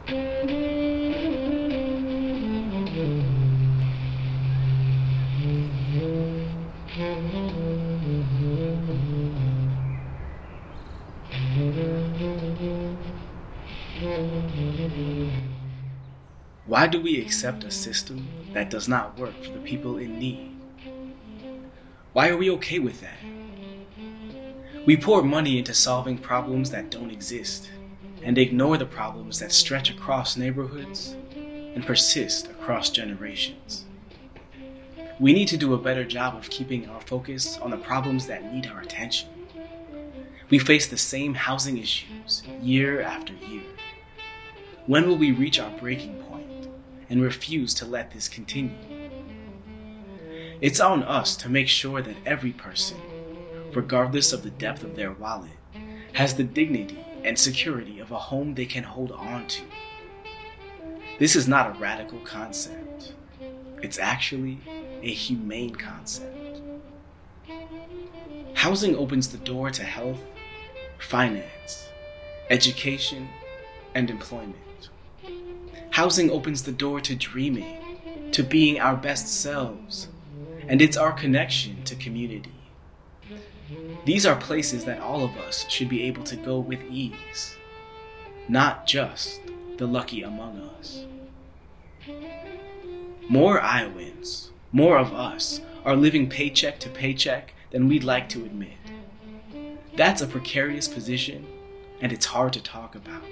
Why do we accept a system that does not work for the people in need? Why are we okay with that? We pour money into solving problems that don't exist and ignore the problems that stretch across neighborhoods and persist across generations. We need to do a better job of keeping our focus on the problems that need our attention. We face the same housing issues year after year. When will we reach our breaking point and refuse to let this continue? It's on us to make sure that every person, regardless of the depth of their wallet, has the dignity and security of a home they can hold on to. This is not a radical concept. It's actually a humane concept. Housing opens the door to health, finance, education, and employment. Housing opens the door to dreaming, to being our best selves, and it's our connection to community. These are places that all of us should be able to go with ease, not just the lucky among us. More Iowans, more of us, are living paycheck to paycheck than we'd like to admit. That's a precarious position, and it's hard to talk about.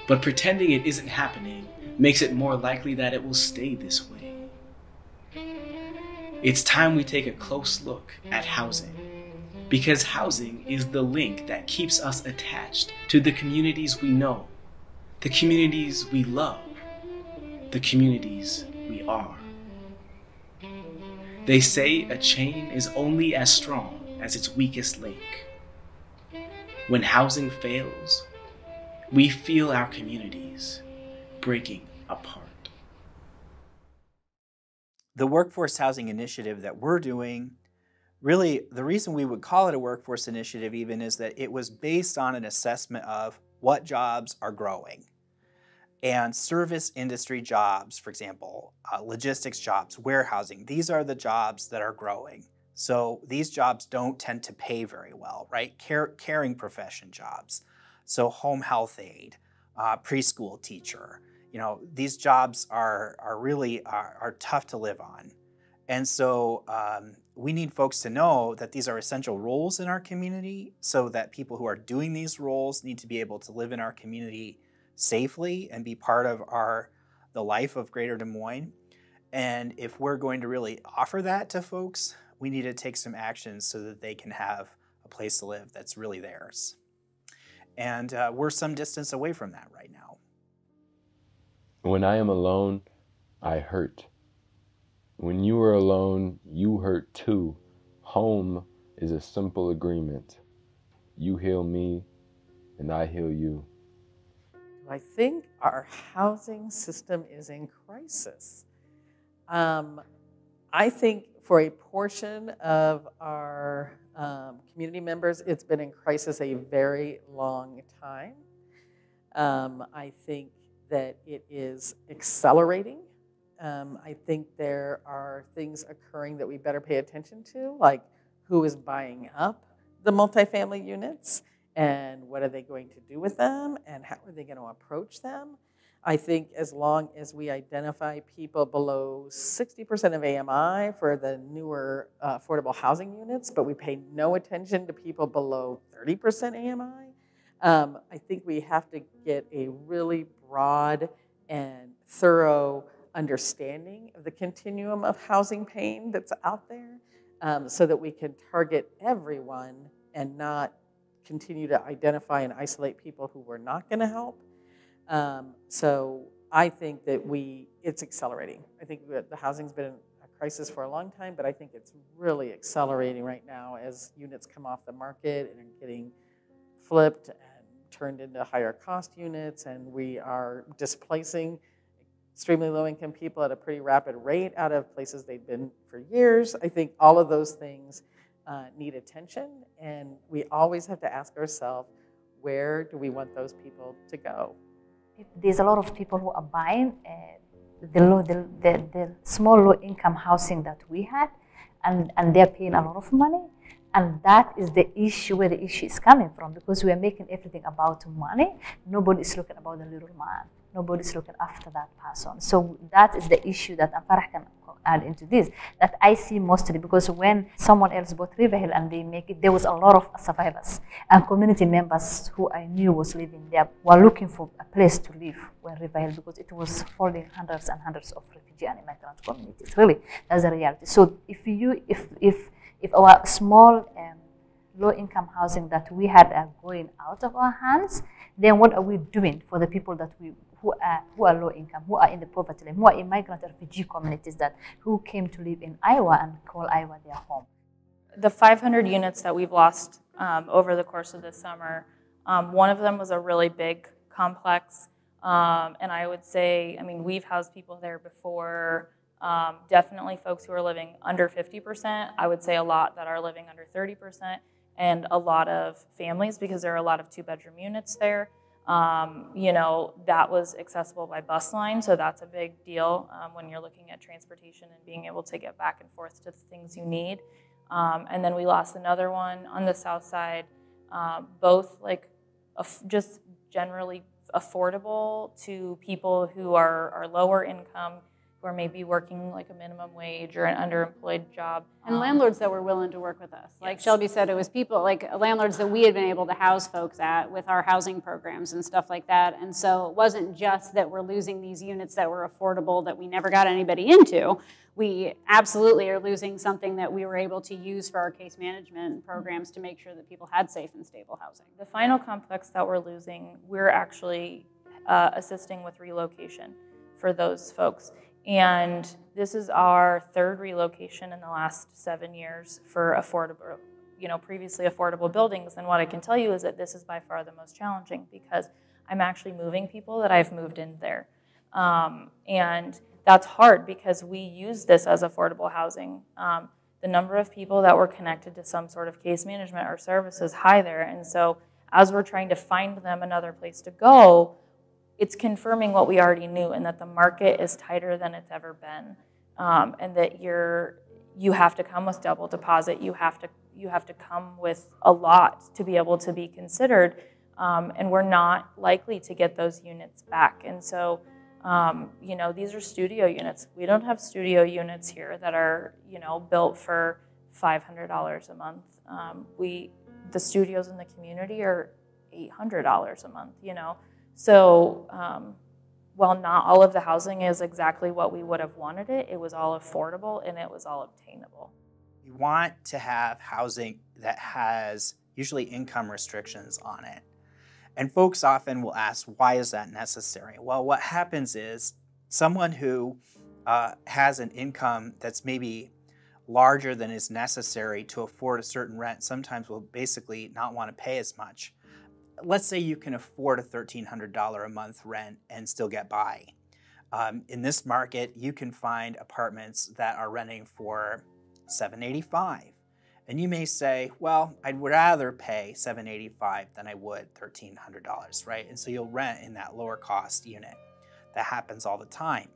But pretending it isn't happening makes it more likely that it will stay this way. It's time we take a close look at housing, because housing is the link that keeps us attached to the communities we know, the communities we love, the communities we are. They say a chain is only as strong as its weakest link. When housing fails, we feel our communities breaking apart. The workforce housing initiative that we're doing, really the reason we would call it a workforce initiative even is that it was based on an assessment of what jobs are growing. And service industry jobs, for example, logistics jobs, warehousing, these are the jobs that are growing. So these jobs don't tend to pay very well, right? Caring profession jobs. So home health aide, preschool teacher, these jobs are really tough to live on. And so we need folks to know that these are essential roles in our community, so that people who are doing these roles need to be able to live in our community safely and be part of the life of Greater Des Moines. And if we're going to really offer that to folks, we need to take some actions so that they can have a place to live that's really theirs. And we're some distance away from that right now. When I am alone, I hurt. When you are alone, you hurt too. Home is a simple agreement. You heal me, and I heal you. I think our housing system is in crisis. I think for a portion of our community members, it's been in crisis a very long time. I think that it is accelerating. I think there are things occurring that we better pay attention to, like who is buying up the multifamily units and what are they going to do with them and how are they going to approach them. I think as long as we identify people below 60% of AMI for the newer affordable housing units, but we pay no attention to people below 30% AMI, I think we have to get a really broad and thorough understanding of the continuum of housing pain that's out there, so that we can target everyone and not continue to identify and isolate people who we're not going to help. So I think that it's accelerating. I think the housing's been a crisis for a long time, but I think it's really accelerating right now as units come off the market and are getting flipped and turned into higher cost units, and we are displacing extremely low-income people at a pretty rapid rate out of places they've been for years. I think all of those things need attention, and we always have to ask ourselves, where do we want those people to go? there's a lot of people who are buying the small low-income housing that we had, and they're paying a lot of money. And that is the issue, where the issue is coming from, because we are making everything about money. Nobody's looking about the little man. Nobody's looking after that person. So that is the issue that Farah can add into this, that I see mostly, because when someone else bought Riverhill and they make it, there was a lot of survivors and community members who I knew was living there were looking for a place to live when Riverhill, because it was holding hundreds and hundreds of refugee and immigrant communities. Really, that's the reality. So if our small low-income housing that we had are going out of our hands, then what are we doing for the people that who are low income, who are in the poverty line, who are immigrant refugee communities who came to live in Iowa and call Iowa their home? The 500 units that we've lost over the course of this summer, one of them was a really big complex, and I would say, I mean, we've housed people there before. Definitely folks who are living under 50%. I would say a lot that are living under 30%, and a lot of families, because there are a lot of 2-bedroom units there. You know, that was accessible by bus line, so that's a big deal when you're looking at transportation and being able to get back and forth to the things you need. And then we lost another one on the south side, both like just generally affordable to people who are lower income, who are maybe working like a minimum wage or an underemployed job. And landlords that were willing to work with us. Like Yes. Shelby said, it was people, like landlords that we had been able to house folks at with our housing programs and stuff like that. And so it wasn't just that we're losing these units that were affordable that we never got anybody into. We absolutely are losing something that we were able to use for our case management programs to make sure that people had safe and stable housing. The final complex that we're losing, we're actually assisting with relocation for those folks. And this is our 3rd relocation in the last 7 years for affordable, previously affordable buildings. And what I can tell you is that this is by far the most challenging, because I'm actually moving people that I've moved in there. And that's hard because we use this as affordable housing. The number of people that were connected to some sort of case management or service is high there. And so as we're trying to find them another place to go, it's confirming what we already knew, and that the market is tighter than it's ever been, and that you have to come with double deposit. You have to come with a lot to be able to be considered, and we're not likely to get those units back. And so, these are studio units. We don't have studio units here that are built for $500 a month. The studios in the community are $800 a month. So while not all of the housing is exactly what we would have wanted it was all affordable and it was all obtainable. We want to have housing that has usually income restrictions on it. And folks often will ask, why is that necessary? Well, what happens is someone who has an income that's maybe larger than is necessary to afford a certain rent sometimes will basically not want to pay as much. Let's say you can afford a $1,300 a month rent and still get by. In this market, you can find apartments that are renting for $785. And you may say, well, I'd rather pay $785 than I would $1,300, right? And so you'll rent in that lower cost unit. That happens all the time.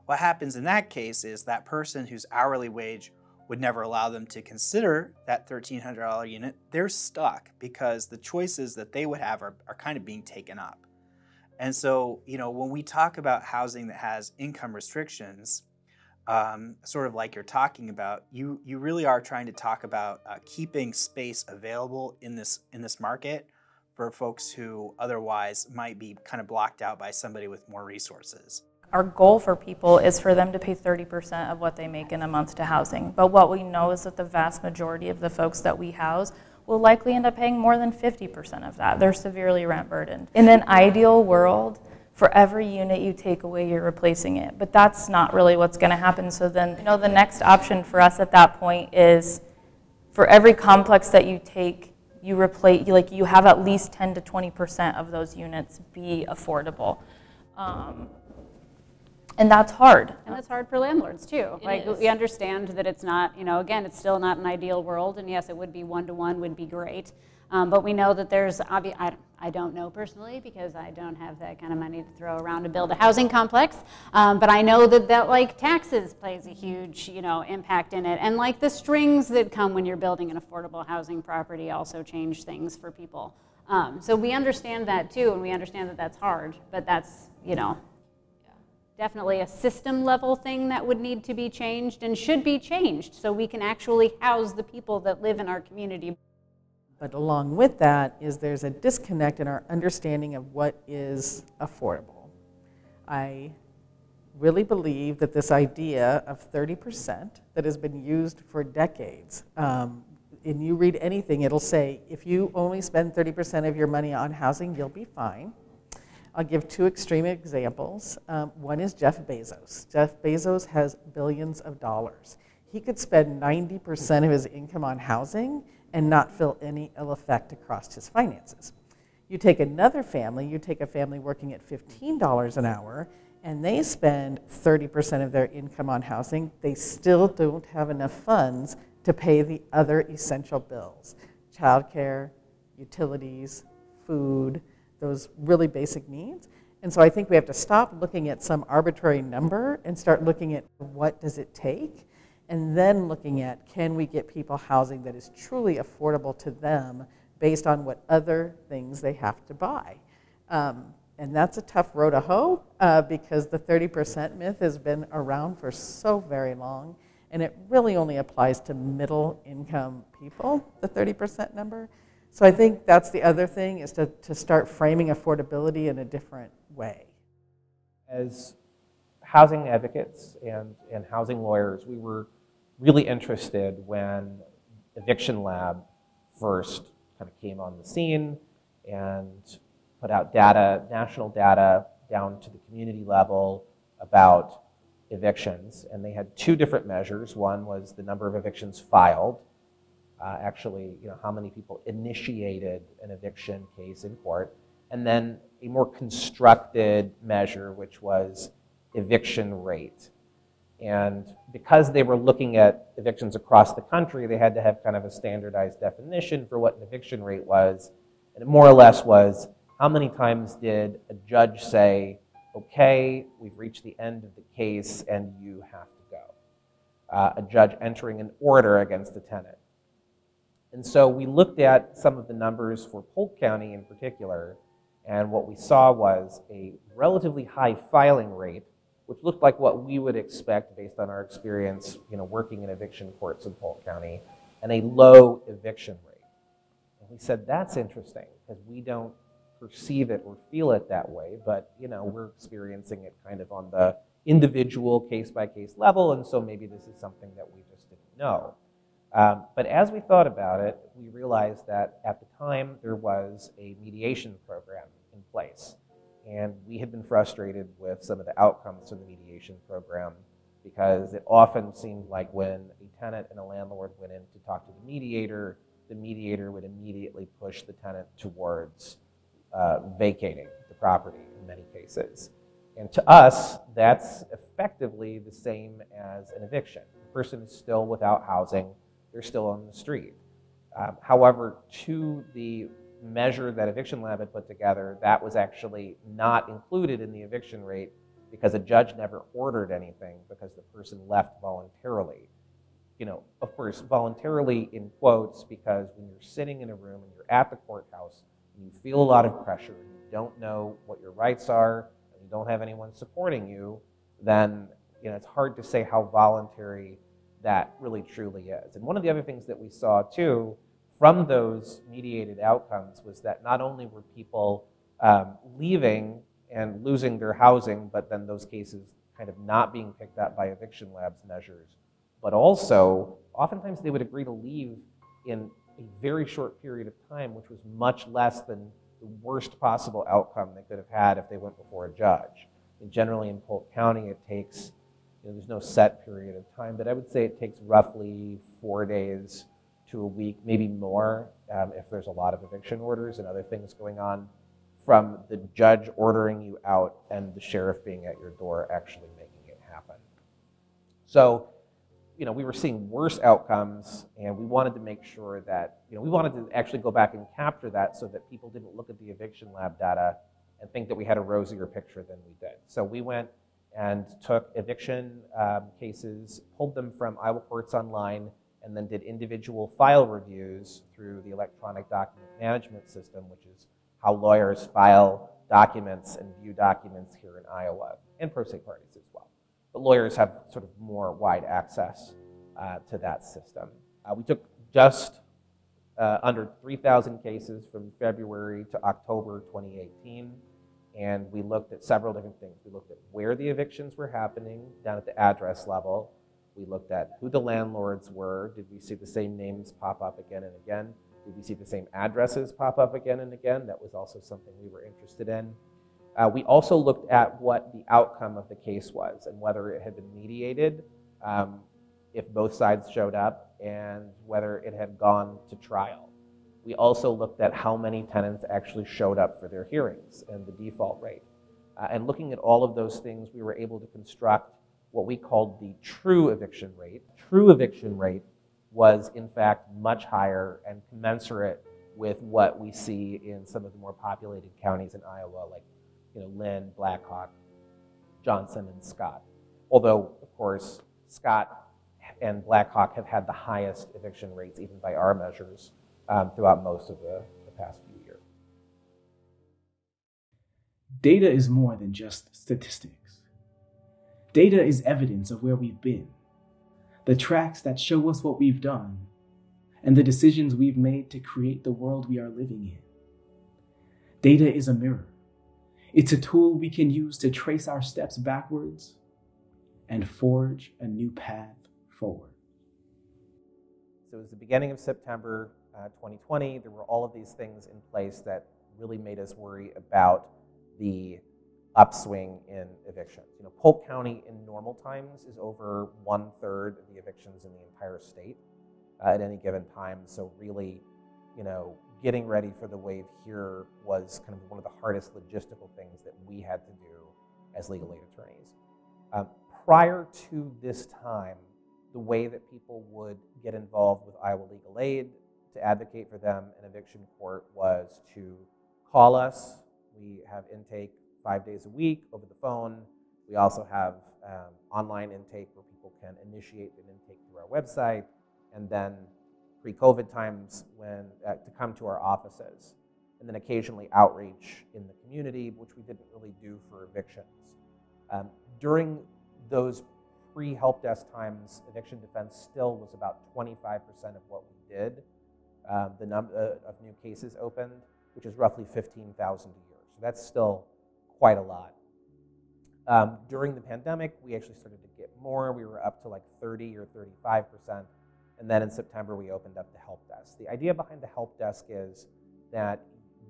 What happens in that case is that person whose hourly wage would never allow them to consider that $1,300 unit, they're stuck because the choices that they would have are kind of being taken up. And so, when we talk about housing that has income restrictions, sort of like you're talking about, you really are trying to talk about keeping space available in this market for folks who otherwise might be kind of blocked out by somebody with more resources. Our goal for people is for them to pay 30% of what they make in a month to housing. But what we know is that the vast majority of the folks that we house will likely end up paying more than 50% of that. They're severely rent burdened. In an ideal world, for every unit you take away, you're replacing it. But that's not really what's going to happen. So then, the next option for us at that point is for every complex that you take, you replace, you have at least 10 to 20% of those units be affordable. And that's hard. And that's hard for landlords too. We understand that it's not, again, it's still not an ideal world, and yes, it would be 1-to-1 would be great. But we know that there's, I don't know personally because I don't have that kind of money to throw around to build a housing complex. But I know that like taxes plays a huge, impact in it. And like the strings that come when you're building an affordable housing property also change things for people. So we understand that too, and we understand that that's hard, but that's, definitely a system level thing that would need to be changed and should be changed so we can actually house the people that live in our community. But along with that is there's a disconnect in our understanding of what is affordable. I really believe that this idea of 30% that has been used for decades, and you read anything, it'll say, if you only spend 30% of your money on housing, you'll be fine. I'll give two extreme examples. One is Jeff Bezos. Jeff Bezos has billions of dollars. He could spend 90% of his income on housing and not feel any ill effect across his finances. You take another family, you take a family working at $15 an hour, and they spend 30% of their income on housing, they still don't have enough funds to pay the other essential bills. Childcare, utilities, food, those really basic needs. And so I think we have to stop looking at some arbitrary number and start looking at what does it take, and then looking at can we get people housing that is truly affordable to them based on what other things they have to buy. And that's a tough row to hoe because the 30% myth has been around for so very long, and it really only applies to middle income people, the 30% number. So I think that's the other thing, is to start framing affordability in a different way. As housing advocates and housing lawyers, we were really interested when Eviction Lab first kind of came on the scene and put out data, national data, down to the community level about evictions. And they had two different measures. One was the number of evictions filed, actually, how many people initiated an eviction case in court, and then a more constructed measure, which was eviction rate. And because they were looking at evictions across the country, they had to have kind of a standardized definition for what an eviction rate was. And it more or less was, how many times did a judge say, okay, we've reached the end of the case and you have to go? A judge entering an order against a tenant. And so we looked at some of the numbers for Polk County in particular, and what we saw was a relatively high filing rate, which looked like what we would expect based on our experience, working in eviction courts in Polk County, and a low eviction rate. And we said, that's interesting, because we don't perceive it or feel it that way, but we're experiencing it kind of on the individual case-by-case level, and so maybe this is something that we just didn't know. But as we thought about it, we realized that at the time there was a mediation program in place. And we had been frustrated with some of the outcomes from the mediation program because it often seemed like when a tenant and a landlord went in to talk to the mediator would immediately push the tenant towards vacating the property in many cases. And to us, that's effectively the same as an eviction. The person is still without housing. They're still on the street. However, to the measure that Eviction Lab had put together, that was actually not included in the eviction rate because a judge never ordered anything because the person left voluntarily. Of course, voluntarily in quotes, because when you're sitting in a room and you're at the courthouse and you feel a lot of pressure and you don't know what your rights are and you don't have anyone supporting you, then it's hard to say how voluntary that really truly is. And one of the other things that we saw too from those mediated outcomes was that not only were people leaving and losing their housing, but then those cases kind of not being picked up by Eviction Lab's measures, but also oftentimes they would agree to leave in a very short period of time, which was much less than the worst possible outcome they could have had if they went before a judge. And generally in Polk County, it takes, there's no set period of time, but I would say it takes roughly 4 days to a week, maybe more, if there's a lot of eviction orders and other things going on, from the judge ordering you out and the sheriff being at your door actually making it happen. So, we were seeing worse outcomes, and we wanted to make sure that, we wanted to actually go back and capture that so that people didn't look at the eviction lab data and think that we had a rosier picture than we did. So we went and took eviction cases, pulled them from Iowa Courts Online, and then did individual file reviews through the electronic document management system, which is how lawyers file documents and view documents here in Iowa, and pro se parties as well. But lawyers have sort of more wide access to that system. We took just under 3,000 cases from February to October 2018, and we looked at several different things. We looked at where the evictions were happening down at the address level. We looked at who the landlords were. Did we see the same names pop up again and again? Did we see the same addresses pop up again and again? That was also something we were interested in. We also looked at what the outcome of the case was and whether it had been mediated, if both sides showed up, and whether it had gone to trial. We also looked at how many tenants actually showed up for their hearings and the default rate. And looking at all of those things, we were able to construct what we called the true eviction rate. True eviction rate was, in fact, much higher and commensurate with what we see in some of the more populated counties in Iowa, like Lynn, Blackhawk, Johnson, and Scott. Although, of course, Scott and Blackhawk have had the highest eviction rates, even by our measures, throughout most of the past few years. Data is more than just statistics. Data is evidence of where we've been, the tracks that show us what we've done, and the decisions we've made to create the world we are living in. Data is a mirror. It's a tool we can use to trace our steps backwards and forge a new path forward. So it was the beginning of September 2020. There were all of these things in place that really made us worry about the upswing in evictions. Polk County in normal times is over 1/3 of the evictions in the entire state at any given time. So really, getting ready for the wave here was kind of one of the hardest logistical things that we had to do as legal aid attorneys. Prior to this time, the way that people would get involved with Iowa Legal Aid to advocate for them in eviction court was to call us. We have intake 5 days a week over the phone. We also have online intake where people can initiate an intake through our website, and then pre-COVID times to come to our offices, and then occasionally outreach in the community, which we didn't really do for evictions. During those pre-help desk times, eviction defense still was about 25% of what we did. The number of new cases opened, which is roughly 15,000 a year. So that's still quite a lot. During the pandemic, we actually started to get more. We were up to like 30 or 35%. And then in September, we opened up the help desk. The idea behind the help desk is that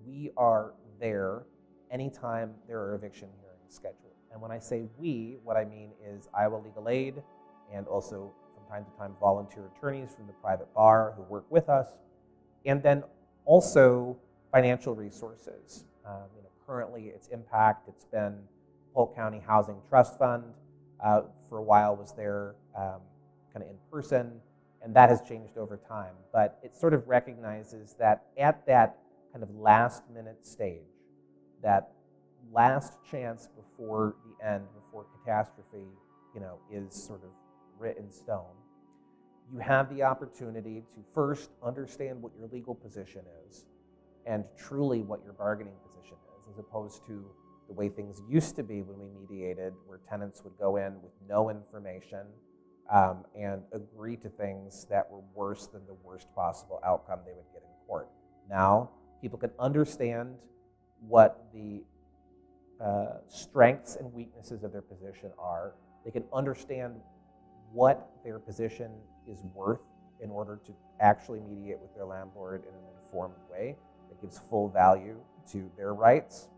we are there anytime there are eviction hearings scheduled. And when I say we, what I mean is Iowa Legal Aid, and also from time to time volunteer attorneys from the private bar who work with us, and then also financial resources. Currently, it's Impact. It's been Polk County Housing Trust Fund. For a while was there kind of in person, and that has changed over time. But it sort of recognizes that at that kind of last minute stage, that last chance before the end, before catastrophe, is sort of written in stone, you have the opportunity to first understand what your legal position is and truly what your bargaining position is, as opposed to the way things used to be when we mediated, where tenants would go in with no information and agree to things that were worse than the worst possible outcome they would get in court. Now, people can understand what the strengths and weaknesses of their position are. They can understand what their position is worth in order to actually mediate with their landlord in an informed way that gives full value to their rights.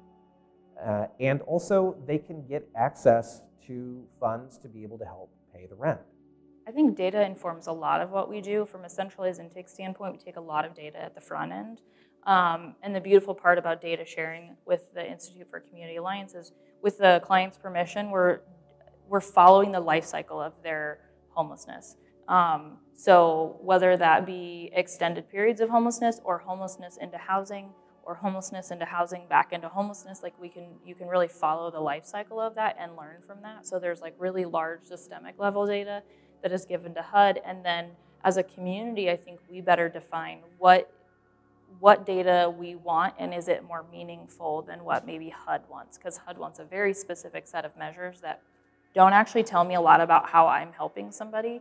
And also, they can get access to funds to be able to help pay the rent. I think data informs a lot of what we do. From a centralized intake standpoint, we take a lot of data at the front end. And the beautiful part about data sharing with the Institute for Community Alliance is, with the client's permission, we're following the life cycle of their homelessness. So whether that be extended periods of homelessness or homelessness into housing or homelessness into housing back into homelessness, like you can really follow the life cycle of that and learn from that. So there's like really large systemic level data that is given to HUD. And then as a community, I think we better define what data we want and is it more meaningful than what maybe HUD wants, because HUD wants a very specific set of measures that don't actually tell me a lot about how I'm helping somebody.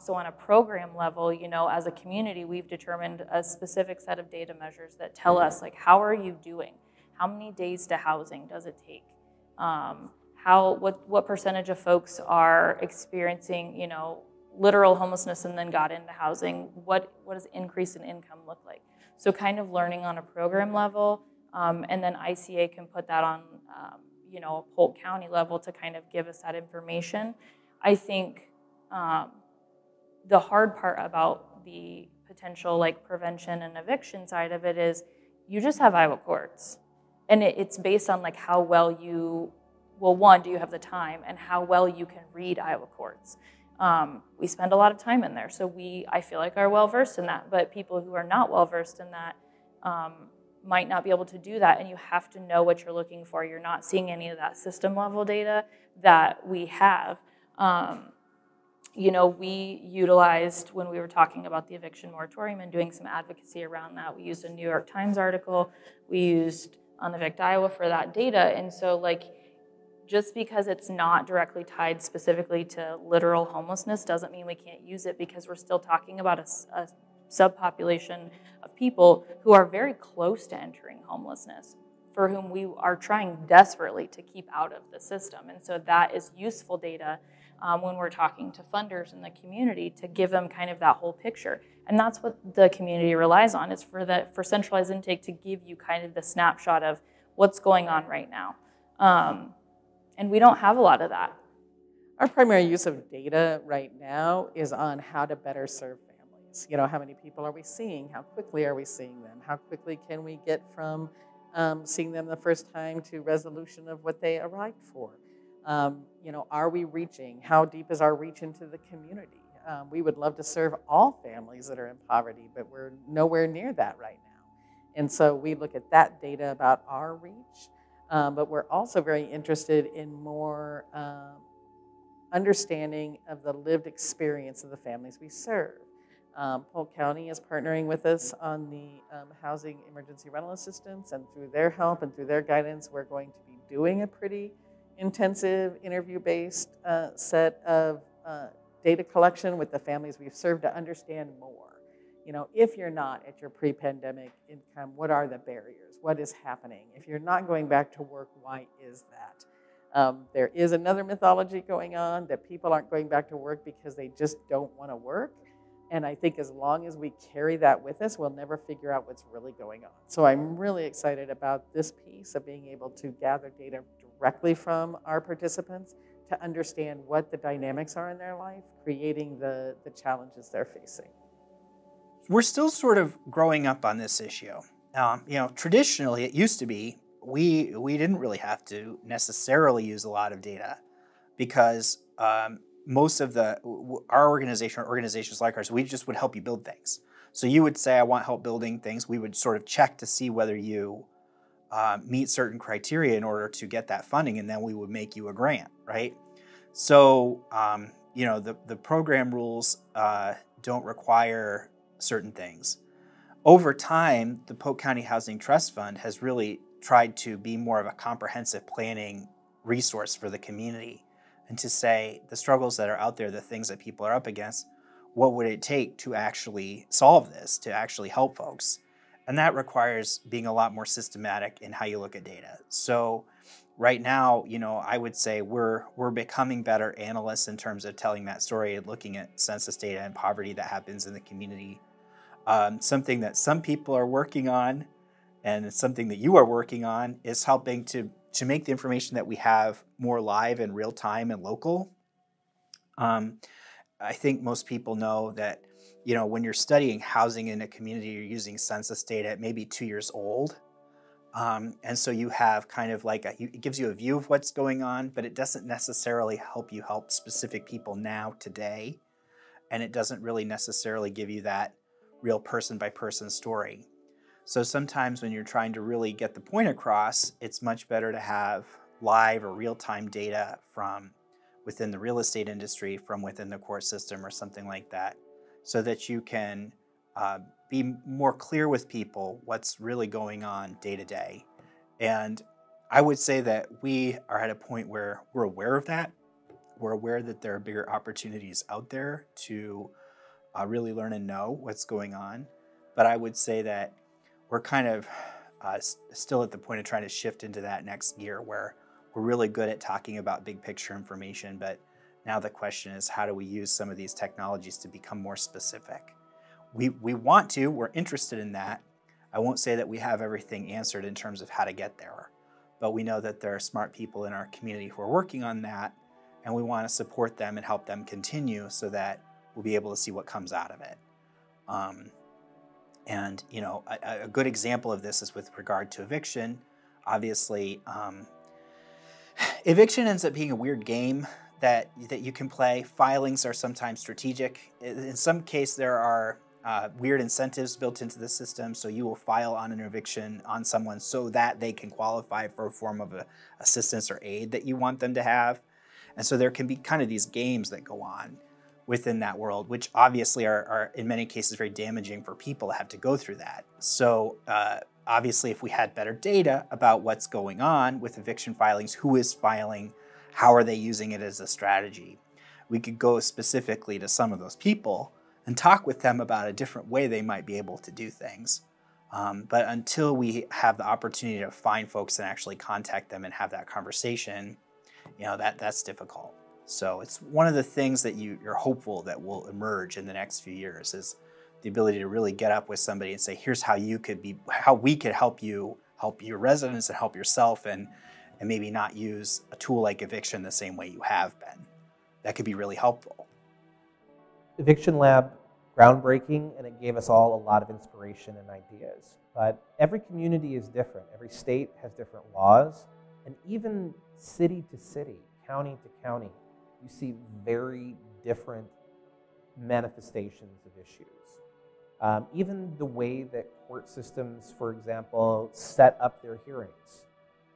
So on a program level, you know, as a community, we've determined a specific set of data measures that tell us, like, how are you doing? How many days to housing does it take? What percentage of folks are experiencing, you know, literal homelessness and then got into housing? What does increase in income look like? So kind of learning on a program level, and then ICA can put that on, you know, a Polk County level to kind of give us that information. I think the hard part about the potential like prevention and eviction side of it is you just have Iowa courts. And it's based on like how well you, well, one, do you have the time, and how well you can read Iowa courts. We spend a lot of time in there, so I feel like are well versed in that, but people who are not well versed in that might not be able to do that, and you have to know what you're looking for. You're not seeing any of that system level data that we have. You know, we utilized, when we were talking about the eviction moratorium and doing some advocacy around that, we used a New York Times article, we used unevictIA for that data, and so like, just because it's not directly tied specifically to literal homelessness doesn't mean we can't use it, because we're still talking about a subpopulation of people who are very close to entering homelessness, for whom we are trying desperately to keep out of the system. And so that is useful data when we're talking to funders in the community to give them kind of that whole picture. And that's what the community relies on, is for centralized intake to give you kind of the snapshot of what's going on right now. And we don't have a lot of that. Our primary use of data right now is on how to better serve families. You know, how many people are we seeing? How quickly are we seeing them? How quickly can we get from seeing them the first time to resolution of what they arrived for? You know, are we reaching? How deep is our reach into the community? We would love to serve all families that are in poverty, but we're nowhere near that right now. And so we look at that data about our reach, but we're also very interested in more understanding of the lived experience of the families we serve. Polk County is partnering with us on the housing emergency rental assistance, and through their help and through their guidance, we're going to be doing a pretty intensive interview-based set of data collection with the families we've served to understand more. You know, if you're not at your pre-pandemic income, what are the barriers? What is happening? If you're not going back to work, why is that? There is another mythology going on that people aren't going back to work because they just don't want to work. And I think as long as we carry that with us, we'll never figure out what's really going on. So I'm really excited about this piece of being able to gather data directly from our participants to understand what the dynamics are in their life, creating the challenges they're facing. We're still sort of growing up on this issue. You know, traditionally it used to be we didn't really have to necessarily use a lot of data, because most of our organization, or organizations like ours, we just would help you build things. So you would say, I want help building things. We would sort of check to see whether you meet certain criteria in order to get that funding, and then we would make you a grant, right? So, you know, the program rules don't require certain things. Over time, the Polk County Housing Trust Fund has really tried to be more of a comprehensive planning resource for the community, and to say the struggles that are out there, the things that people are up against, what would it take to actually solve this, to actually help folks? And that requires being a lot more systematic in how you look at data. So right now, you know, I would say we're becoming better analysts in terms of telling that story and looking at census data and poverty that happens in the community. Something that some people are working on, and something that you are working on, is helping to make the information that we have more live and real time and local. I think most people know that, you know, when you're studying housing in a community, you're using census data. It may be 2 years old. And so you have kind of like it gives you a view of what's going on, but it doesn't necessarily help you help specific people now, today. and it doesn't really necessarily give you that real person-by-person story. So sometimes when you're trying to really get the point across, it's much better to have live or real-time data from within the real estate industry, from within the court system or something like that, so that you can be more clear with people what's really going on day to day. And I would say that we are at a point where we're aware of that. We're aware that there are bigger opportunities out there to really learn and know what's going on. But I would say that we're kind of still at the point of trying to shift into that next gear where we're really good at talking about big picture information, but now the question is, how do we use some of these technologies to become more specific? We want to, we're interested in that. I won't say that we have everything answered in terms of how to get there, but we know that there are smart people in our community who are working on that, and we want to support them and help them continue so that we'll be able to see what comes out of it. And you know, a good example of this is with regard to eviction. Obviously, eviction ends up being a weird game that you can play. Filings are sometimes strategic. In some case, there are weird incentives built into the system, so you will file on an eviction on someone so that they can qualify for a form of assistance or aid that you want them to have. And so there can be kind of these games that go on within that world, which obviously are in many cases very damaging for people to have to go through that. So obviously, if we had better data about what's going on with eviction filings, who is filing, how are they using it as a strategy, we could go specifically to some of those people and talk with them about a different way they might be able to do things. But until we have the opportunity to find folks and actually contact them and have that conversation, you know, that's difficult. So it's one of the things that you're hopeful that will emerge in the next few years is the ability to really get up with somebody and say, here's how we could help you, help your residents and help yourself, and maybe not use a tool like eviction the same way you have been. That could be really helpful. Eviction Lab, groundbreaking, and it gave us all a lot of inspiration and ideas. But every community is different. Every state has different laws, and even city to city, county to county, you see very different manifestations of issues. Even the way that court systems, for example, set up their hearings.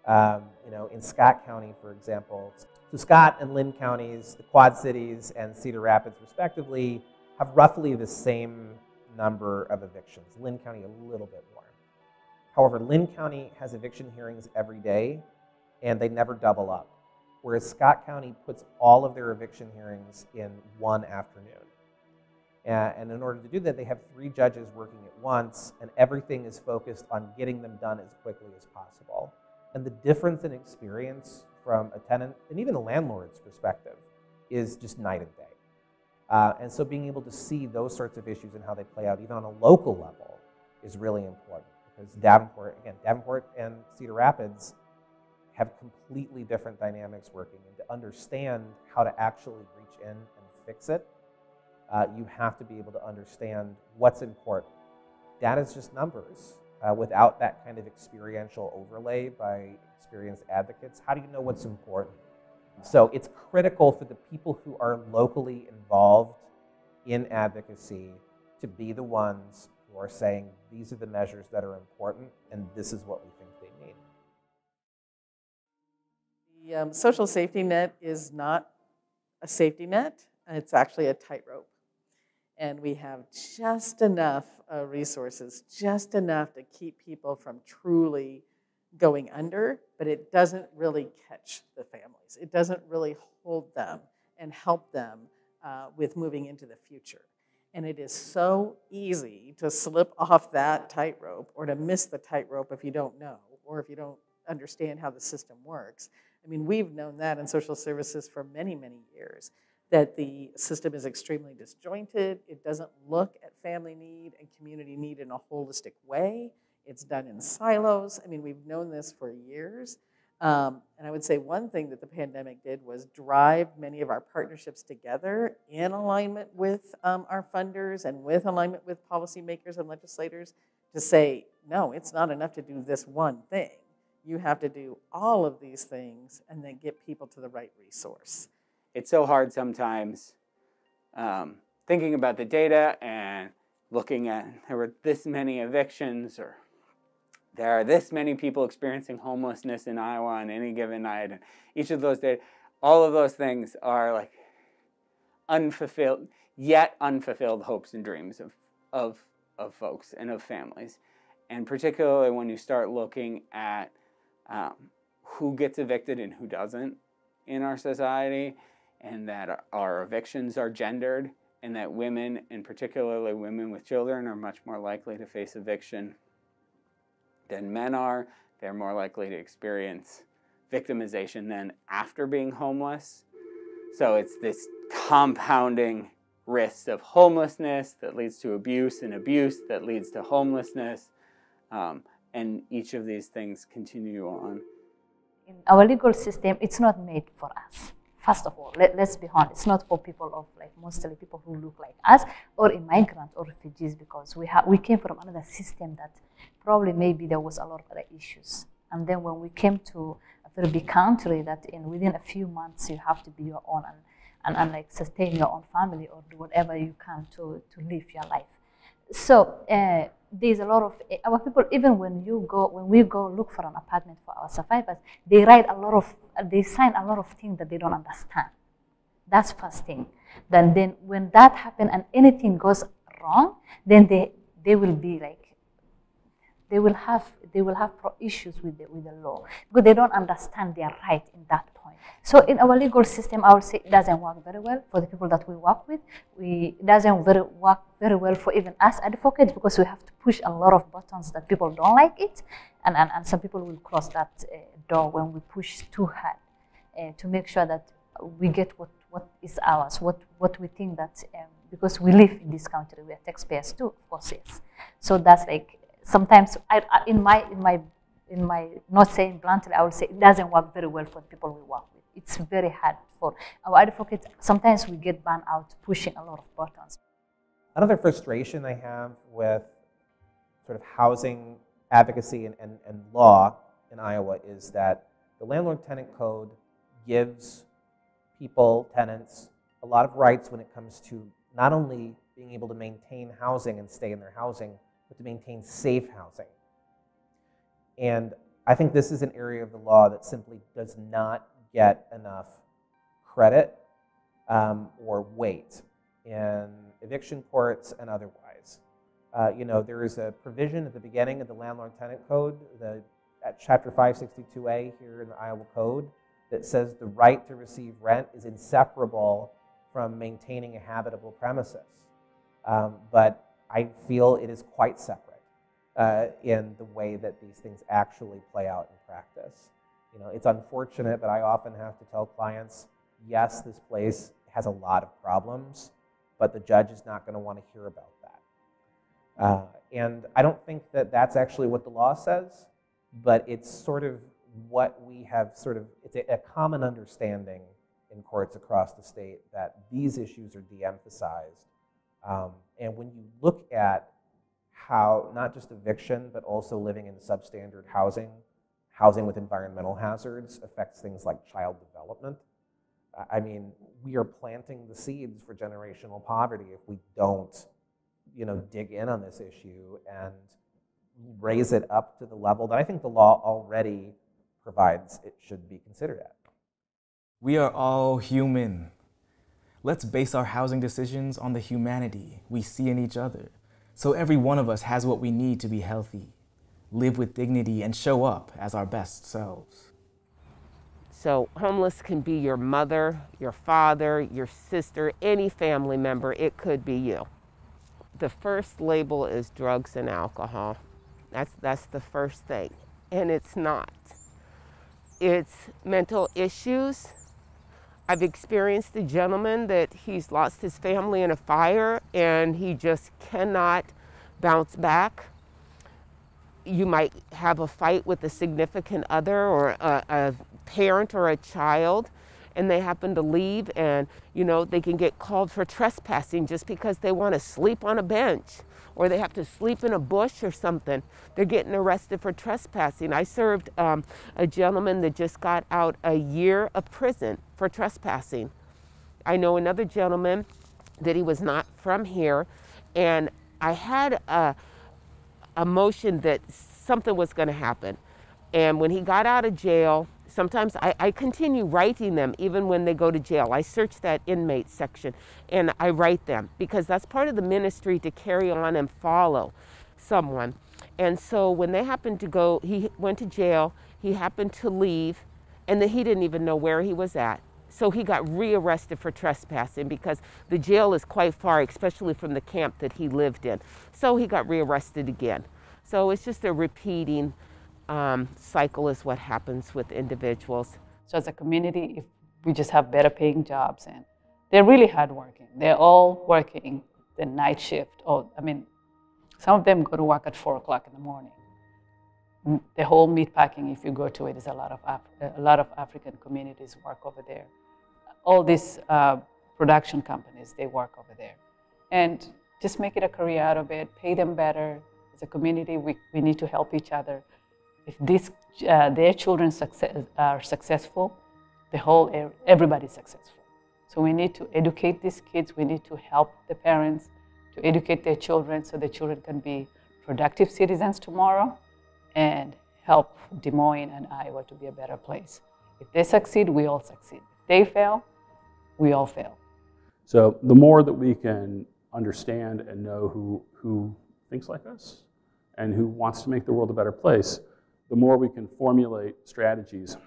You know, in Scott County, for example, so Scott and Lynn counties, the Quad Cities and Cedar Rapids, respectively, have roughly the same number of evictions. Lynn County a little bit more. However, Lynn County has eviction hearings every day, and they never double up. Whereas Scott County puts all of their eviction hearings in one afternoon. And in order to do that, they have 3 judges working at once, and everything is focused on getting them done as quickly as possible. And the difference in experience from a tenant, and even a landlord's perspective, is just night and day. And so being able to see those sorts of issues and how they play out, even on a local level, is really important. Because Davenport and Cedar Rapids have completely different dynamics working, and to understand how to actually reach in and fix it, you have to be able to understand what's important. Data is just numbers. Without that kind of experiential overlay by experienced advocates, how do you know what's important? So it's critical for the people who are locally involved in advocacy to be the ones who are saying, these are the measures that are important, and this is what we think they need. The social safety net is not a safety net. It's actually a tightrope. And we have just enough resources, just enough to keep people from truly going under, but it doesn't really catch the families. It doesn't really hold them and help them with moving into the future. And it is so easy to slip off that tightrope or to miss the tightrope if you don't know or if you don't understand how the system works. I mean, we've known that in social services for many, many years, that the system is extremely disjointed. It doesn't look at family need and community need in a holistic way. It's done in silos. I mean, we've known this for years. And I would say one thing that the pandemic did was drive many of our partnerships together in alignment with our funders and with alignment with policymakers and legislators to say, no, it's not enough to do this one thing. You have to do all of these things and then get people to the right resource. It's so hard sometimes thinking about the data and looking at, there were this many evictions, or there are this many people experiencing homelessness in Iowa on any given night, and each of those data, all of those things are like unfulfilled, yet unfulfilled hopes and dreams of folks and of families. And particularly when you start looking at who gets evicted and who doesn't in our society, and that our evictions are gendered, and that women, and particularly women with children, are much more likely to face eviction than men are. They're more likely to experience victimization than after being homeless. So it's this compounding risk of homelessness that leads to abuse, and abuse that leads to homelessness. And each of these things continue on. In our legal system, it's not made for us. First of all, let's be honest, it's not for people of like mostly people who look like us, or immigrants or refugees, because we came from another system that probably maybe there was a lot of other issues. And then when we came to a very big country that within a few months you have to be your own and like sustain your own family or do whatever you can to live your life. So there's a lot of our people, even when we go look for an apartment for our survivors, they sign a lot of things that they don't understand. That's first thing. Then when that happens and anything goes wrong, then they will be like, they will have issues with the law because they don't understand their right in that point. So in our legal system, I would say it doesn't work very well for the people that we work with. It doesn't work very well for even us advocates, because we have to push a lot of buttons that people don't like it, and some people will close that door when we push too hard to make sure that we get what is ours, what we think that because we live in this country, we are taxpayers too, of course, yes. So that's like. Sometimes, in my not saying bluntly, I would say it doesn't work very well for the people we work with. It's very hard for our advocates. Sometimes we get burned out pushing a lot of buttons. Another frustration I have with sort of housing advocacy and law in Iowa is that the landlord-tenant code gives people, tenants, a lot of rights when it comes to not only being able to maintain housing and stay in their housing, but to maintain safe housing. And I think this is an area of the law that simply does not get enough credit or weight in eviction courts and otherwise. There is a provision at the beginning of the Landlord-Tenant Code, at Chapter 562A here in the Iowa Code, that says the right to receive rent is inseparable from maintaining a habitable premises. But I feel it is quite separate in the way that these things actually play out in practice. It's unfortunate, but I often have to tell clients, yes, this place has a lot of problems, but the judge is not going to want to hear about that. And I don't think that that's actually what the law says, but it's sort of what we have it's a common understanding in courts across the state that these issues are de-emphasized. And when you look at how not just eviction, but also living in substandard housing with environmental hazards affects things like child development, I mean, we are planting the seeds for generational poverty if we don't, dig in on this issue and raise it up to the level that I think the law already provides it should be considered at. We are all human. Let's base our housing decisions on the humanity we see in each other, so every one of us has what we need to be healthy, live with dignity, and show up as our best selves. So homeless can be your mother, your father, your sister, any family member. It could be you. The first label is drugs and alcohol. That's the first thing, and it's not. It's mental issues. I've experienced a gentleman that he's lost his family in a fire and he just cannot bounce back. You might have a fight with a significant other or a parent or a child, and they happen to leave, and they can get called for trespassing just because they want to sleep on a bench or they have to sleep in a bush or something. They're getting arrested for trespassing. I served a gentleman that just got out a year of prison for trespassing. I know another gentleman that he was not from here. And I had a motion that something was going to happen. And when he got out of jail, sometimes I continue writing them even when they go to jail. I search that inmate section and I write them because that's part of the ministry, to carry on and follow someone. And so when they happened to go, he went to jail, he happened to leave, and then he didn't even know where he was at. So he got rearrested for trespassing because the jail is quite far, especially from the camp that he lived in. So he got rearrested again. So it's just a repeating cycle is what happens with individuals. So as a community, if we just have better paying jobs, and they're really hardworking. They're all working the night shift. Some of them go to work at 4 o'clock in the morning. The whole meat packing, if you go to it, is a lot of African communities work over there. All these production companies, they work over there. And just make it a career out of it, pay them better. As a community, we need to help each other. If their children are successful, everybody's successful. So we need to educate these kids. We need to help the parents to educate their children so the children can be productive citizens tomorrow and help Des Moines and Iowa to be a better place. If they succeed, we all succeed. If they fail, we all fail. So the more that we can understand and know who thinks like us and who wants to make the world a better place, the more we can formulate strategies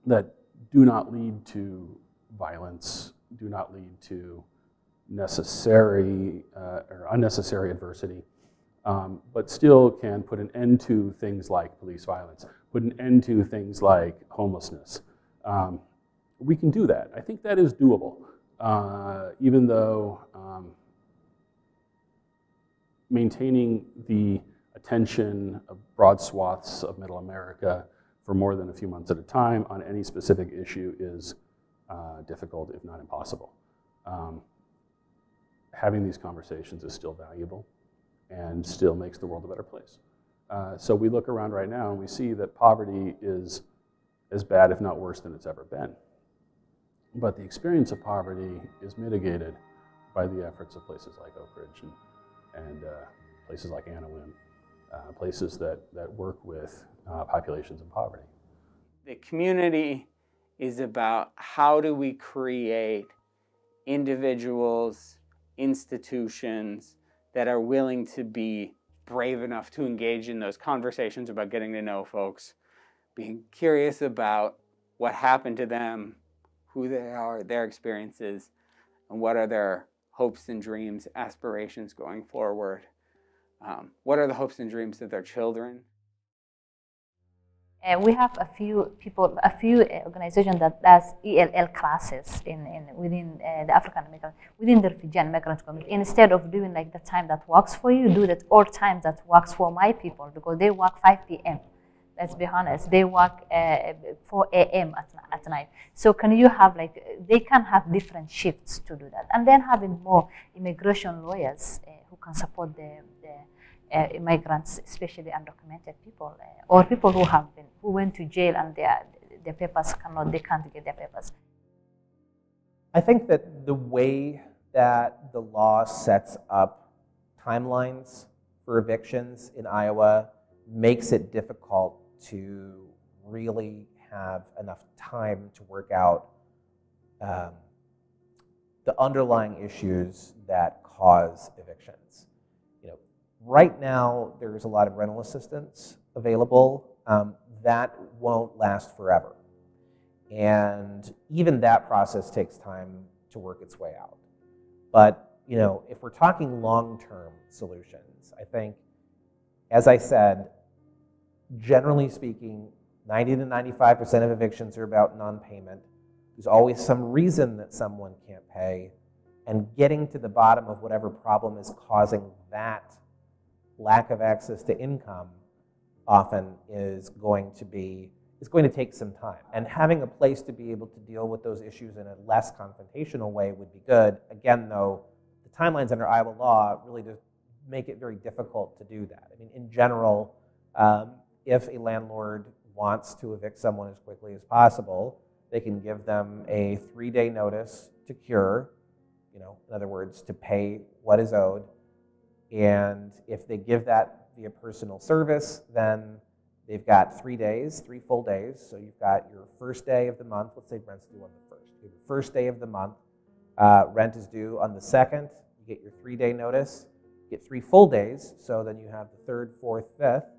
that do not lead to violence, do not lead to necessary or unnecessary adversity, but still can put an end to things like police violence, put an end to things like homelessness. We can do that. I think that is doable, even though maintaining the attention of broad swaths of Middle America for more than a few months at a time on any specific issue is difficult, if not impossible. Having these conversations is still valuable and still makes the world a better place. So we look around right now and we see that poverty is as bad, if not worse, than it's ever been. But the experience of poverty is mitigated by the efforts of places like Oak Ridge and places like Annalyn, places that work with populations in poverty. The community is about how do we create individuals, institutions that are willing to be brave enough to engage in those conversations about getting to know folks, being curious about what happened to them, who they are, their experiences, and what are their hopes and dreams, aspirations going forward. What are the hopes and dreams of their children? We have a few organizations that does ELL classes within the African American, within the refugee and migrant community. Instead of doing like the time that works for you, do that all time that works for my people, because they work 5 p.m. Let's be honest, they work 4 a.m. at night. So can you have they can have different shifts to do that, and then having more immigration lawyers who can support the immigrants, especially undocumented people, or people who went to jail and their papers they can't get their papers. I think that the way that the law sets up timelines for evictions in Iowa makes it difficult to really have enough time to work out the underlying issues that cause evictions. Right now, there's a lot of rental assistance available. That won't last forever. And even that process takes time to work its way out. But, if we're talking long-term solutions, I think, as I said, generally speaking, 90 to 95% of evictions are about non-payment. There's always some reason that someone can't pay. And getting to the bottom of whatever problem is causing that lack of access to income often is going to take some time. And having a place to be able to deal with those issues in a less confrontational way would be good. Again, though, the timelines under Iowa law really just make it very difficult to do that. I mean, in general, if a landlord wants to evict someone as quickly as possible, they can give them a 3-day notice to cure. in other words, to pay what is owed. And if they give that via personal service, then they've got 3 days, 3 full days. So you've got your first day of the month. Let's say rent's due on the 1st. You have your first day of the month. Rent is due on the 2nd. You get your 3-day notice. You get 3 full days. So then you have the 3rd, 4th, 5th.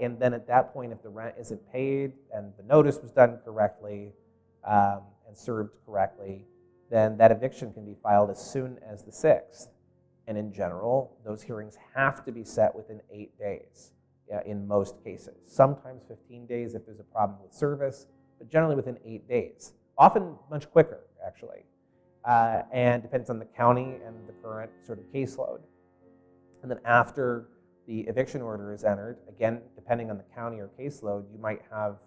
And then at that point, if the rent isn't paid and the notice was done correctly and served correctly, then that eviction can be filed as soon as the 6th. And in general, those hearings have to be set within 8 days in most cases. Sometimes 15 days if there's a problem with service, but generally within 8 days. Often much quicker, actually. And depends on the county and the current sort of caseload. And then after the eviction order is entered, again, depending on the county or caseload, you might have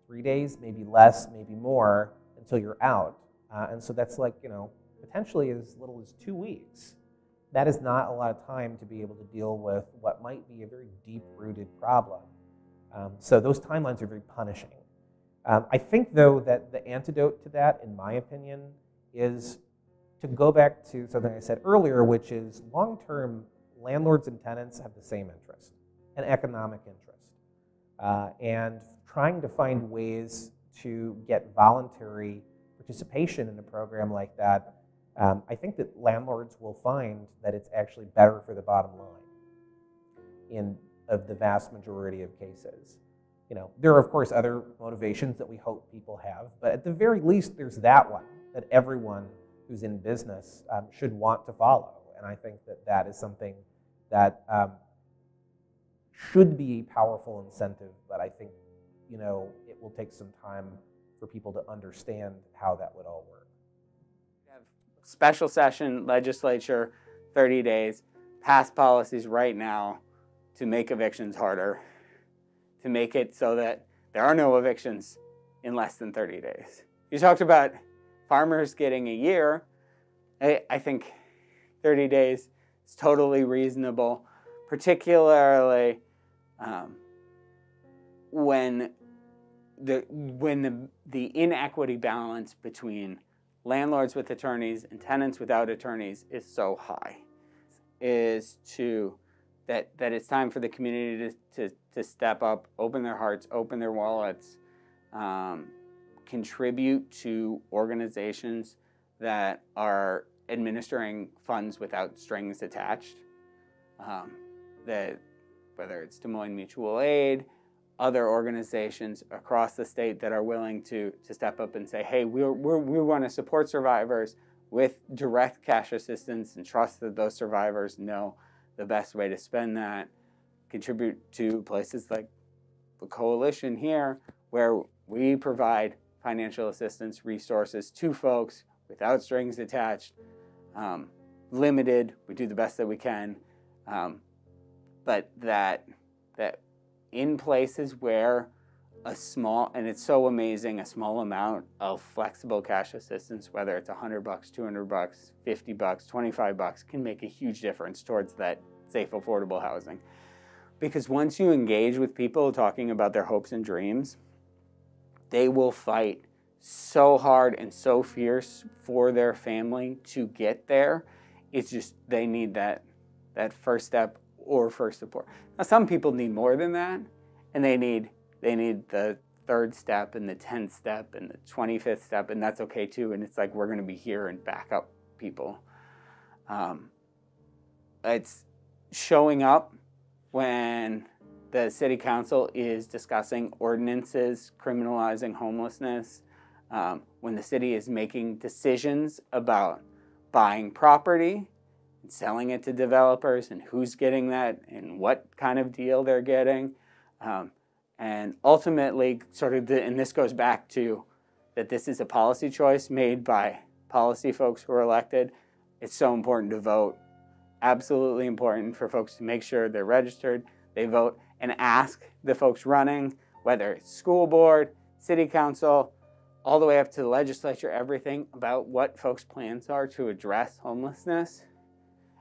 3 days, maybe less, maybe more, until you're out. And so that's like, potentially as little as 2 weeks. That is not a lot of time to be able to deal with what might be a very deep-rooted problem. So those timelines are very punishing. I think, though, that the antidote to that, in my opinion, is to go back to something I said earlier, which is long-term landlords and tenants have the same interest, an economic interest. And trying to find ways to get voluntary participation in a program like that, I think that landlords will find that it's actually better for the bottom line of the vast majority of cases. There are, of course, other motivations that we hope people have, but at the very least, there's that one that everyone who's in business should want to follow. And I think that that is something that should be a powerful incentive, but I think, it will take some time for people to understand how that would all work. We have special session, legislature, 30 days, pass policies right now to make evictions harder, to make it so that there are no evictions in less than 30 days. You talked about farmers getting a year. I think 30 days is totally reasonable, particularly when the inequity balance between landlords with attorneys and tenants without attorneys is so high, that it's time for the community to step up, open their hearts, open their wallets, contribute to organizations that are administering funds without strings attached. Whether it's Des Moines Mutual Aid, other organizations across the state that are willing to step up and say, hey, we want to support survivors with direct cash assistance and trust that those survivors know the best way to spend that. Contribute to places like the coalition here, where we provide financial assistance resources to folks without strings attached, limited. We do the best that we can, but that in places where a small, and it's so amazing, a small amount of flexible cash assistance, whether it's $100, $200, $50, $25, can make a huge difference towards that safe, affordable housing. Because once you engage with people talking about their hopes and dreams, they will fight so hard and so fierce for their family to get there. It's just they need that first step or first support. Now, some people need more than that, and they need the 3rd step and the 10th step and the 25th step, and that's okay too. And it's like, we're going to be here and back up people. It's showing up when the city council is discussing ordinances criminalizing homelessness, when the city is making decisions about buying property and selling it to developers and who's getting that and what kind of deal they're getting. And ultimately, and this goes back to that this is a policy choice made by policy folks who are elected. It's so important to vote. Absolutely important for folks to make sure they're registered, they vote, and ask the folks running, whether it's school board, city council, all the way up to the legislature, everything about what folks' plans are to address homelessness,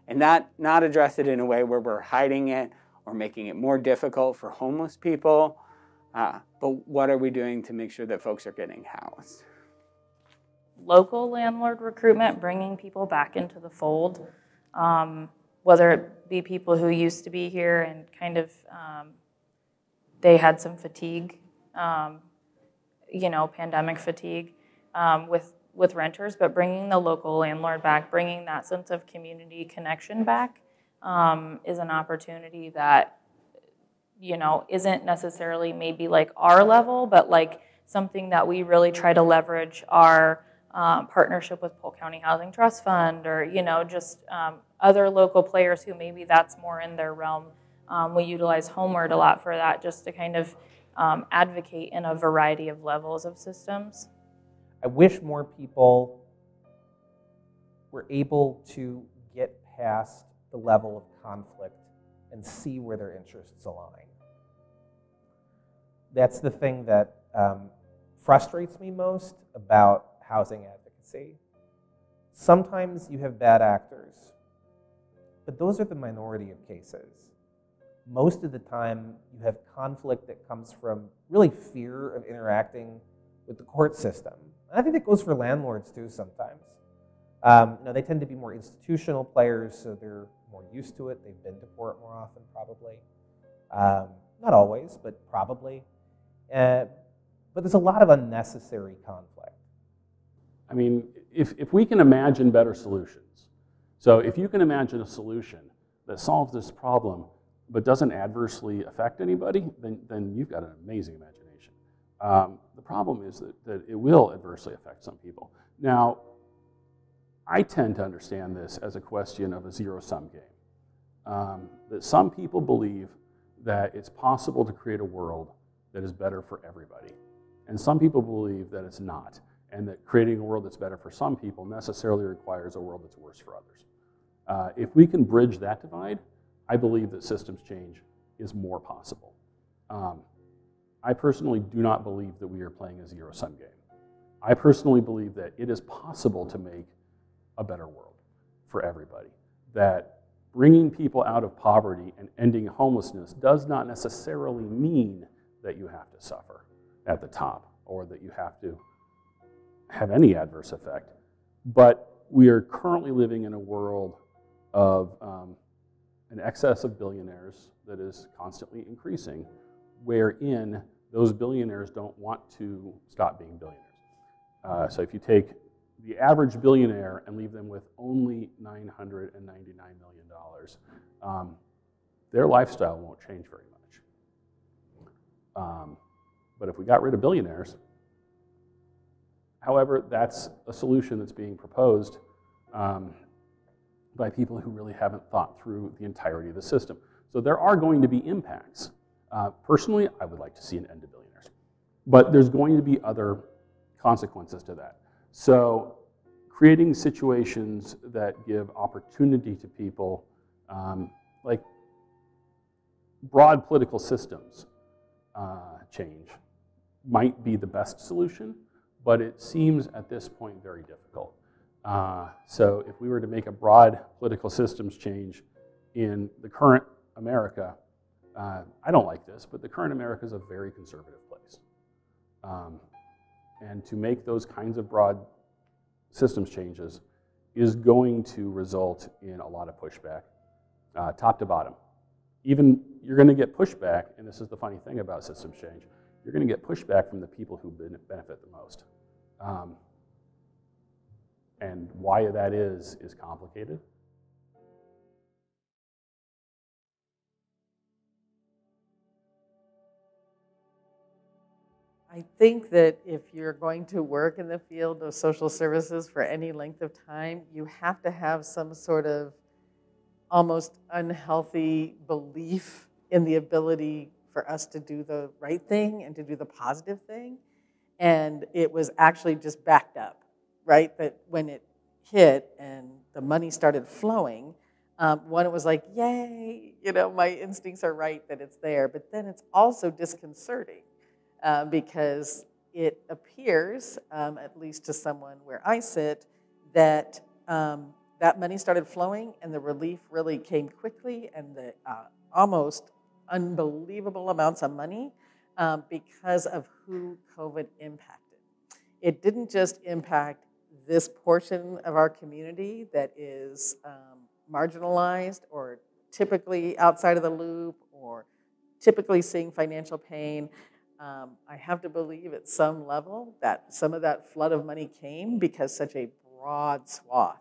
and not address it in a way where we're hiding it or making it more difficult for homeless people, but what are we doing to make sure that folks are getting housed? local landlord recruitment, bringing people back into the fold, whether it be people who used to be here and kind of they had some fatigue, pandemic fatigue with renters, but bringing the local landlord back, bringing that sense of community connection back is an opportunity that, isn't necessarily maybe like our level, but like something that we really try to leverage our partnership with Polk County Housing Trust Fund or, just other local players who maybe that's more in their realm. We utilize Homeward a lot for that, just to kind of advocate in a variety of levels of systems. I wish more people were able to get past the level of conflict and see where their interests align. That's the thing that frustrates me most about housing advocacy. Sometimes you have bad actors, but those are the minority of cases. Most of the time, you have conflict that comes from really fear of interacting with the court system. And I think that goes for landlords too sometimes. They tend to be more institutional players, so they're more used to it. They've been to court more often, probably. Not always, but probably. But there's a lot of unnecessary conflict. I mean, if we can imagine better solutions, so if you can imagine a solution that solves this problem but doesn't adversely affect anybody, then you've got an amazing imagination. The problem is that it will adversely affect some people. Now, I tend to understand this as a question of a zero-sum game. That some people believe that it's possible to create a world that is better for everybody. And some people believe that it's not, and that creating a world that's better for some people necessarily requires a world that's worse for others. If we can bridge that divide, I believe that systems change is more possible. I personally do not believe that we are playing a zero-sum game. I personally believe that it is possible to make a better world for everybody. That bringing people out of poverty and ending homelessness does not necessarily mean that you have to suffer at the top or that you have to have any adverse effect. But we are currently living in a world of an excess of billionaires that is constantly increasing, wherein those billionaires don't want to stop being billionaires. So if you take the average billionaire and leave them with only $999 million, their lifestyle won't change very much. But if we got rid of billionaires, however, that's a solution that's being proposed by people who really haven't thought through the entirety of the system. So there are going to be impacts. Personally, I would like to see an end to billionaires. But there's going to be other consequences to that. So creating situations that give opportunity to people, like broad political systems change might be the best solution, but it seems at this point very difficult. So if we were to make a broad political systems change in the current America, I don't like this, but the current America is a very conservative place. And to make those kinds of broad systems changes is going to result in a lot of pushback, top to bottom. Even you're going to get pushback, and this is the funny thing about systems change, you're going to get pushback from the people who benefit the most. And why that is complicated. I think that if you're going to work in the field of social services for any length of time, you have to have some sort of almost unhealthy belief in the ability for us to do the right thing and to do the positive thing. And it was actually just backed up, right? That when it hit and the money started flowing, one, it was like, yay, my instincts are right that it's there. But then it's also disconcerting because it appears, at least to someone where I sit, that that money started flowing and the relief really came quickly and the almost unbelievable amounts of money because of who COVID impacted. It didn't just impact this portion of our community that is marginalized or typically outside of the loop or typically seeing financial pain, I have to believe at some level that some of that flood of money came because such a broad swath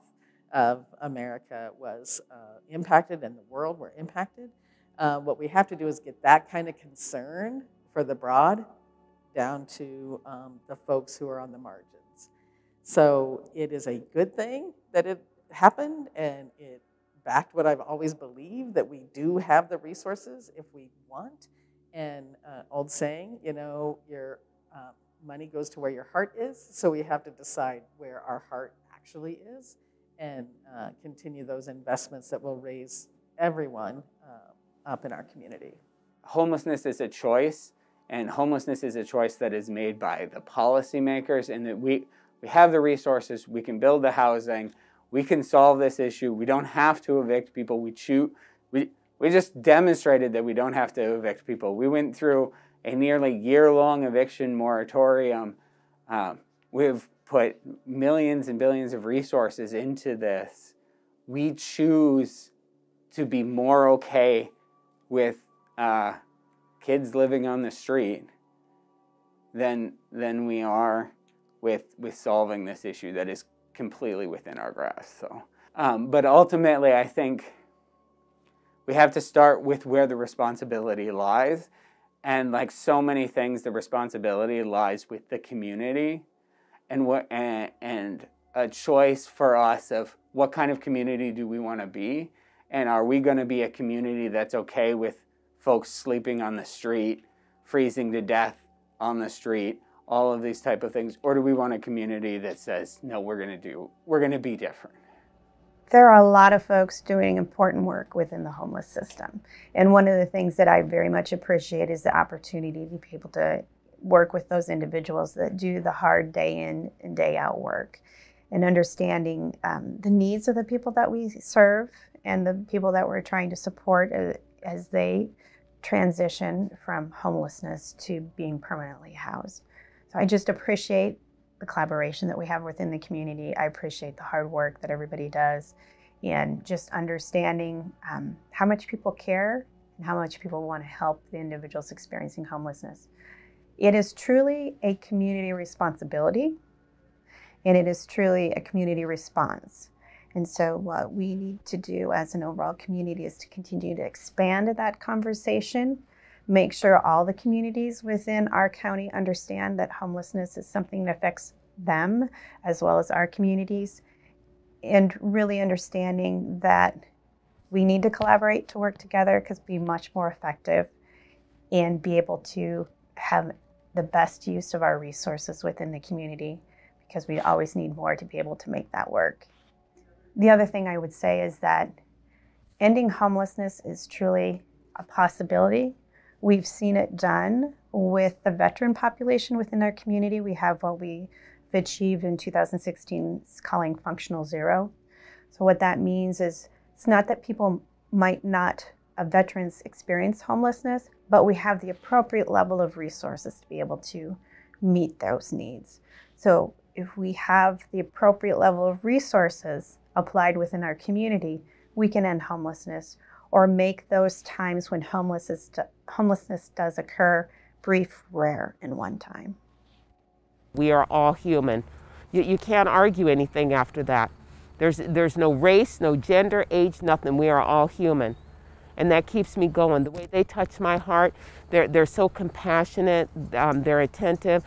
of America was impacted and the world were impacted. What we have to do is get that kind of concern for the broad down to the folks who are on the margins. So it is a good thing that it happened, and it backed what I've always believed, that we do have the resources if we want. And old saying, you know, your money goes to where your heart is, so we have to decide where our heart actually is and continue those investments that will raise everyone up in our community. Homelessness is a choice, and homelessness is a choice that is made by the policymakers, and that we have the resources, we can build the housing, we can solve this issue. We don't have to evict people. We just demonstrated that we don't have to evict people. We went through a nearly year-long eviction moratorium. We've put millions and billions of resources into this. We choose to be more okay with kids living on the street than we are with solving this issue that is completely within our grasp. So, but ultimately, I think we have to start with where the responsibility lies, and like so many things, the responsibility lies with the community, and a choice for us of what kind of community do we want to be, and are we going to be a community that's okay with folks sleeping on the street, freezing to death on the street, all of these type of things, or do we want a community that says, no, we're going to be different? There are a lot of folks doing important work within the homeless system. And one of the things that I very much appreciate is the opportunity to be able to work with those individuals that do the hard day in and day out work, and understanding the needs of the people that we serve and the people that we're trying to support as they transition from homelessness to being permanently housed. So I just appreciate the collaboration that we have within the community. I appreciate the hard work that everybody does, and just understanding how much people care and how much people want to help the individuals experiencing homelessness. It is truly a community responsibility, and it is truly a community response. And so what we need to do as an overall community is to continue to expand that conversation, make sure all the communities within our county understand that homelessness is something that affects them as well as our communities, and really understanding that we need to collaborate to work together because be much more effective and be able to have the best use of our resources within the community, because we always need more to be able to make that work. The other thing I would say is that ending homelessness is truly a possibility. We've seen it done with the veteran population within our community. We have what we've achieved in 2016 calling functional zero. So what that means is it's not that people might not, veterans experience homelessness, but we have the appropriate level of resources to be able to meet those needs. So if we have the appropriate level of resources applied within our community, we can end homelessness or make those times when homelessness does occur brief, rare, and one time. We are all human. You can't argue anything after that. There's no race, no gender, age, nothing. We are all human. And that keeps me going. The way they touch my heart, they're so compassionate, they're attentive,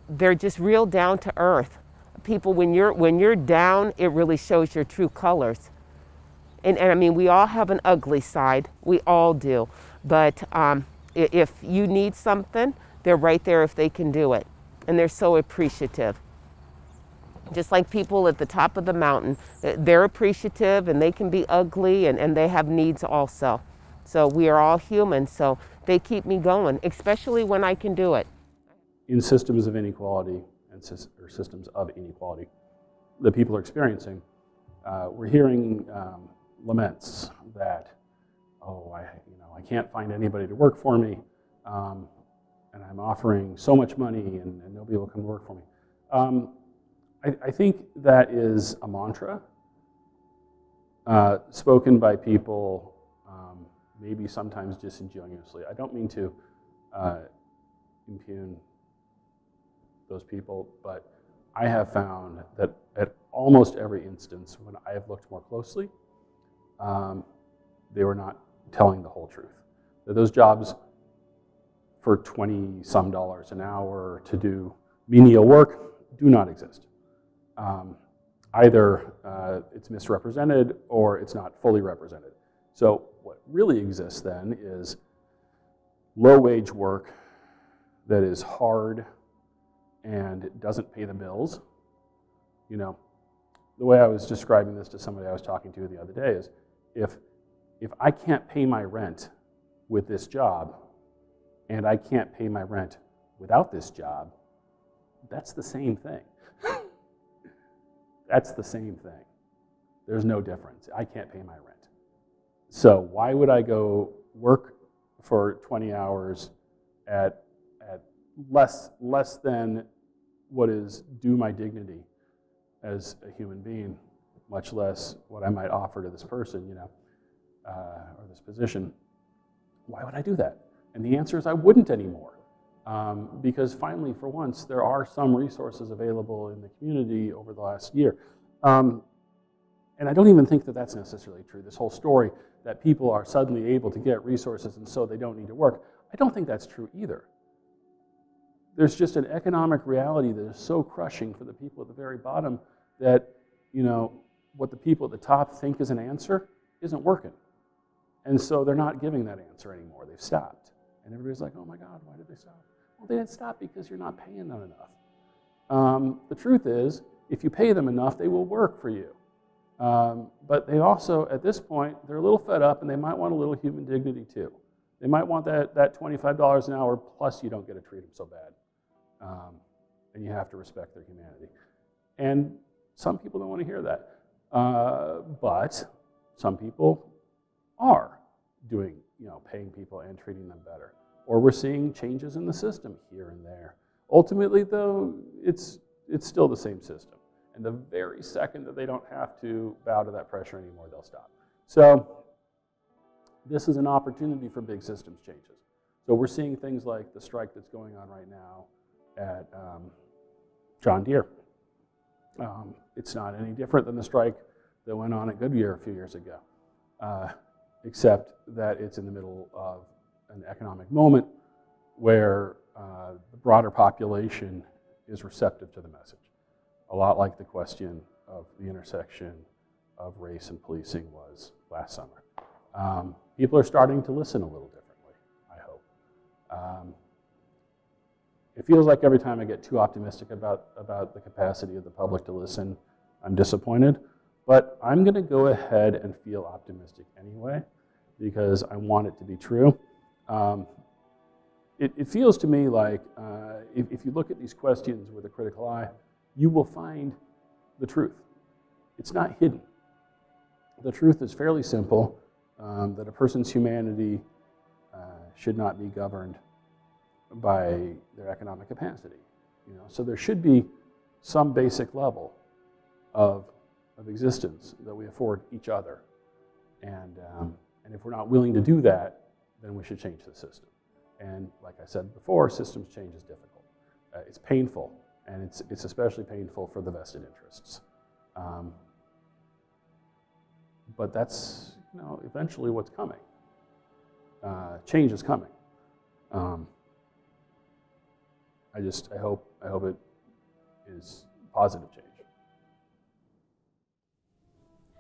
they're just real down to earth. People, when you're down, it really shows your true colors. And I mean, we all have an ugly side, we all do. But if you need something, they're right there if they can do it. And they're so appreciative. Just like people at the top of the mountain, they're appreciative and they can be ugly and they have needs also. So we are all human, so they keep me going, especially when I can do it. In systems of inequality, or systems of inequality that people are experiencing, we're hearing laments that, oh, I can't find anybody to work for me, and I'm offering so much money and nobody will come work for me. I think that is a mantra spoken by people, maybe sometimes disingenuously. I don't mean to impugn those people, but I have found that at almost every instance when I have looked more closely, they were not telling the whole truth. That those jobs for $20-some an hour to do menial work do not exist. Either it's misrepresented or it's not fully represented. So what really exists then is low-wage work that is hard and doesn't pay the bills. You know, the way I was describing this to somebody I was talking to the other day is, if I can't pay my rent with this job and I can't pay my rent without this job, that's the same thing. That's the same thing. There's no difference. I can't pay my rent. So why would I go work for 20 hours at less than what is due my dignity as a human being, much less what I might offer to this person, you know, or this position? Why would I do that? And the answer is I wouldn't anymore. Because finally, for once, there are some resources available in the community over the last year. And I don't even think that that's necessarily true. This whole story that people are suddenly able to get resources and so they don't need to work, I don't think that's true either. There's just an economic reality that is so crushing for the people at the very bottom that, you know, what the people at the top think is an answer isn't working. And so they're not giving that answer anymore. They've stopped. And everybody's like, oh my God, why did they stop? Well, they didn't stop because you're not paying them enough. The truth is, if you pay them enough, they will work for you. But they also, at this point, they're a little fed up and they might want a little human dignity too. They might want that $25 an hour plus you don't get to treat them so bad. And you have to respect their humanity. And some people don't want to hear that. But some people are doing, you know, paying people and treating them better. Or we're seeing changes in the system here and there. Ultimately, though, it's still the same system. And the very second that they don't have to bow to that pressure anymore, they'll stop. So this is an opportunity for big systems changes. So we're seeing things like the strike that's going on right now at John Deere. It's not any different than the strike that went on at Goodyear a few years ago, except that it's in the middle of an economic moment where the broader population is receptive to the message. A lot like the question of the intersection of race and policing was last summer. People are starting to listen a little differently, I hope. It feels like every time I get too optimistic about the capacity of the public to listen, I'm disappointed. But I'm going to go ahead and feel optimistic anyway, because I want it to be true. It feels to me like if you look at these questions with a critical eye, you will find the truth. It's not hidden. The truth is fairly simple, that a person's humanity should not be governed by their economic capacity. You know? So there should be some basic level of existence that we afford each other. And if we're not willing to do that, then we should change the system. And like I said before, systems change is difficult. It's painful, and it's especially painful for the vested interests. But that's, you know, eventually what's coming. Change is coming. I hope it is positive change.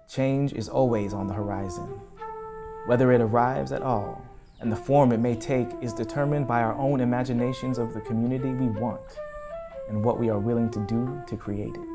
Change is always on the horizon. Whether it arrives at all, and the form it may take is determined by our own imaginations of the community we want and what we are willing to do to create it.